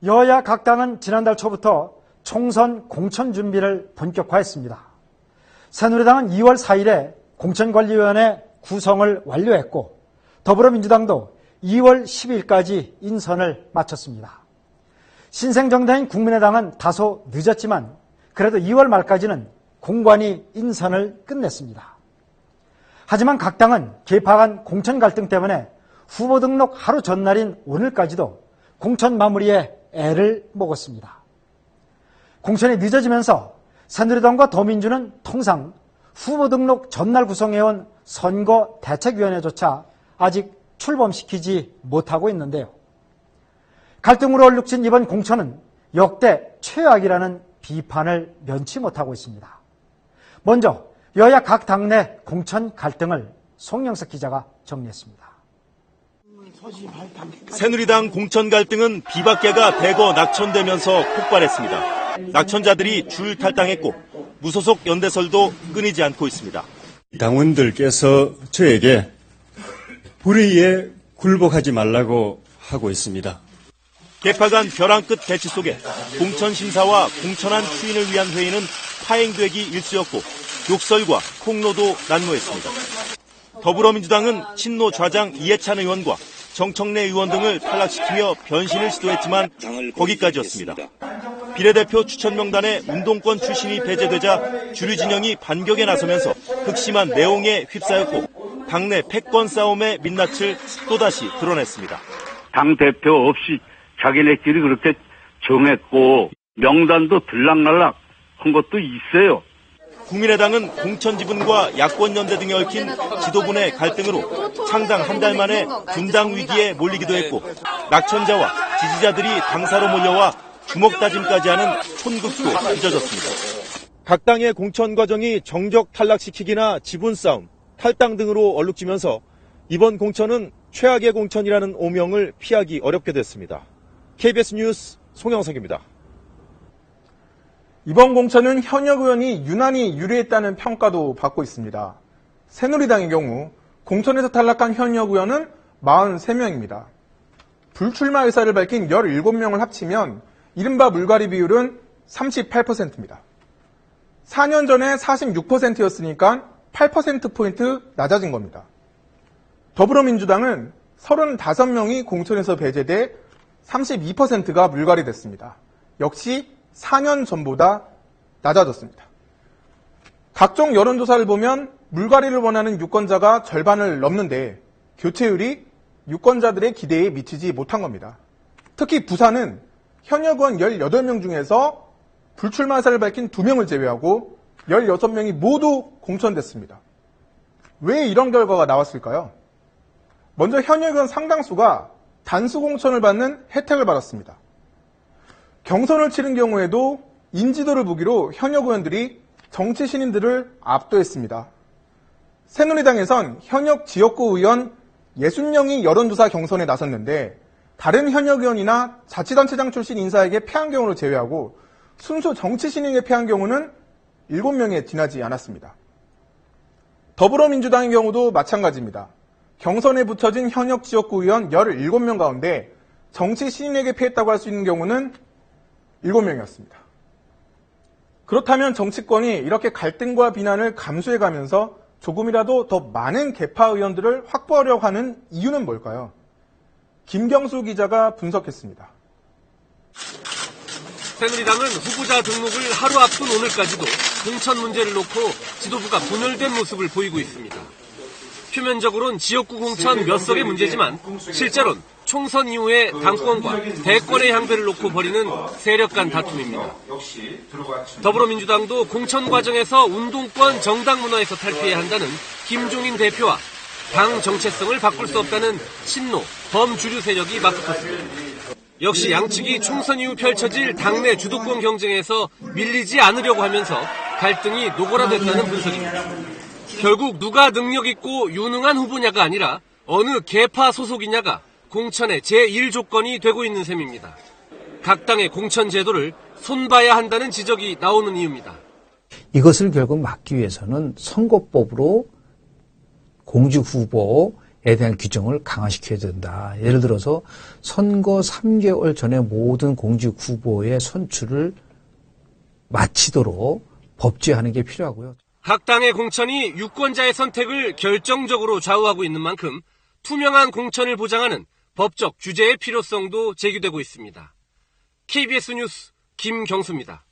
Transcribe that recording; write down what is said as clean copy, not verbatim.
여야 각 당은 지난달 초부터 총선 공천 준비를 본격화했습니다. 새누리당은 2월 4일에 공천관리위원회 구성을 완료했고 더불어민주당도 2월 10일까지 인선을 마쳤습니다. 신생정당인 국민의당은 다소 늦었지만 그래도 2월 말까지는 공관위 인선을 끝냈습니다. 하지만 각 당은 계파 간 공천 갈등 때문에 후보 등록 하루 전날인 오늘까지도 공천 마무리에 애를 먹었습니다. 공천이 늦어지면서 새누리당과 더민주는 통상 후보 등록 전날 구성해온 선거대책위원회조차 아직 출범시키지 못하고 있는데요. 갈등으로 얼룩진 이번 공천은 역대 최악이라는 비판을 면치 못하고 있습니다. 먼저 여야 각 당내 공천 갈등을 송영석 기자가 정리했습니다. 새누리당 공천 갈등은 비박계가 대거 낙천되면서 폭발했습니다. 낙천자들이 줄 탈당했고 무소속 연대설도 끊이지 않고 있습니다. 당원들께서 저에게 불의에 굴복하지 말라고 하고 있습니다. 계파 간 벼랑 끝 대치 속에 공천 심사와 공천안 추인을 위한 회의는 파행되기 일쑤였고 욕설과 폭로도 난무했습니다. 더불어민주당은 친노 좌장 이해찬 의원과 정청래 의원 등을 탈락시키며 변신을 시도했지만 거기까지였습니다. 비례대표 추천 명단에 운동권 출신이 배제되자 주류 진영이 반격에 나서면서 극심한 내홍에 휩싸였고 당내 패권 싸움의 민낯을 또다시 드러냈습니다. 당대표 없이 자기네끼리 그렇게 정했고 명단도 들락날락 한 것도 있어요. 국민의당은 공천 지분과 야권연대 등에 얽힌 지도부 내 갈등으로 창당 한 달 만에 분당 위기에 몰리기도 했고 낙천자와 지지자들이 당사로 몰려와 주먹 다짐까지 하는 촌극도 빚어졌습니다. 각 당의 공천 과정이 정적 탈락시키기나 지분 싸움, 탈당 등으로 얼룩지면서 이번 공천은 최악의 공천이라는 오명을 피하기 어렵게 됐습니다. KBS 뉴스 송영석입니다. 이번 공천은 현역 의원이 유난히 유리했다는 평가도 받고 있습니다. 새누리당의 경우 공천에서 탈락한 현역 의원은 43명입니다. 불출마 의사를 밝힌 17명을 합치면 이른바 물갈이 비율은 38%입니다. 4년 전에 46%였으니까 8%포인트 낮아진 겁니다. 더불어민주당은 35명이 공천에서 배제돼 32%가 물갈이 됐습니다. 역시 4년 전보다 낮아졌습니다. 각종 여론조사를 보면 물갈이를 원하는 유권자가 절반을 넘는데 교체율이 유권자들의 기대에 미치지 못한 겁니다. 특히 부산은 현역 의원 18명 중에서 불출마 의사를 밝힌 2명을 제외하고 16명이 모두 공천됐습니다. 왜 이런 결과가 나왔을까요? 먼저 현역 의원 상당수가 단수 공천을 받는 혜택을 받았습니다. 경선을 치른 경우에도 인지도를 무기로 현역 의원들이 정치 신인들을 압도했습니다. 새누리당에선 현역 지역구 의원 60명이 여론조사 경선에 나섰는데 다른 현역 의원이나 자치단체장 출신 인사에게 패한 경우를 제외하고 순수 정치 신인에게 패한 경우는 7명에 지나지 않았습니다. 더불어민주당의 경우도 마찬가지입니다. 경선에 붙여진 현역 지역구 의원 17명 가운데 정치 신인에게 패했다고 할 수 있는 경우는 7명이었습니다. 그렇다면 정치권이 이렇게 갈등과 비난을 감수해가면서 조금이라도 더 많은 계파 의원들을 확보하려고 하는 이유는 뭘까요? 김경수 기자가 분석했습니다. 새누리당은 후보자 등록을 하루 앞둔 오늘까지도 공천 문제를 놓고 지도부가 분열된 모습을 보이고 있습니다. 표면적으로는 지역구 공천 몇 석의 문제지만 실제로는 총선 이후에 당권과 대권의 향배를 놓고 벌이는 세력 간 다툼입니다. 더불어민주당도 공천 과정에서 운동권 정당 문화에서 탈피해야 한다는 김종인 대표와 당 정체성을 바꿀 수 없다는 친노, 범주류 세력이 맞붙었습니다. 역시 양측이 총선 이후 펼쳐질 당내 주도권 경쟁에서 밀리지 않으려고 하면서 갈등이 노골화됐다는 분석입니다. 결국 누가 능력 있고 유능한 후보냐가 아니라 어느 계파 소속이냐가 공천의 제1조건이 되고 있는 셈입니다. 각 당의 공천 제도를 손봐야 한다는 지적이 나오는 이유입니다. 이것을 결국 막기 위해서는 선거법으로 공직 후보 대한 규정을 강화시켜야 된다. 예를 들어서 선거 3개월 전에 모든 공직 후보의 선출을 마치도록 법제하는 게 필요하고요. 각 당의 공천이 유권자의 선택을 결정적으로 좌우하고 있는 만큼 투명한 공천을 보장하는 법적 규제의 필요성도 제기되고 있습니다. KBS 뉴스 김경수입니다.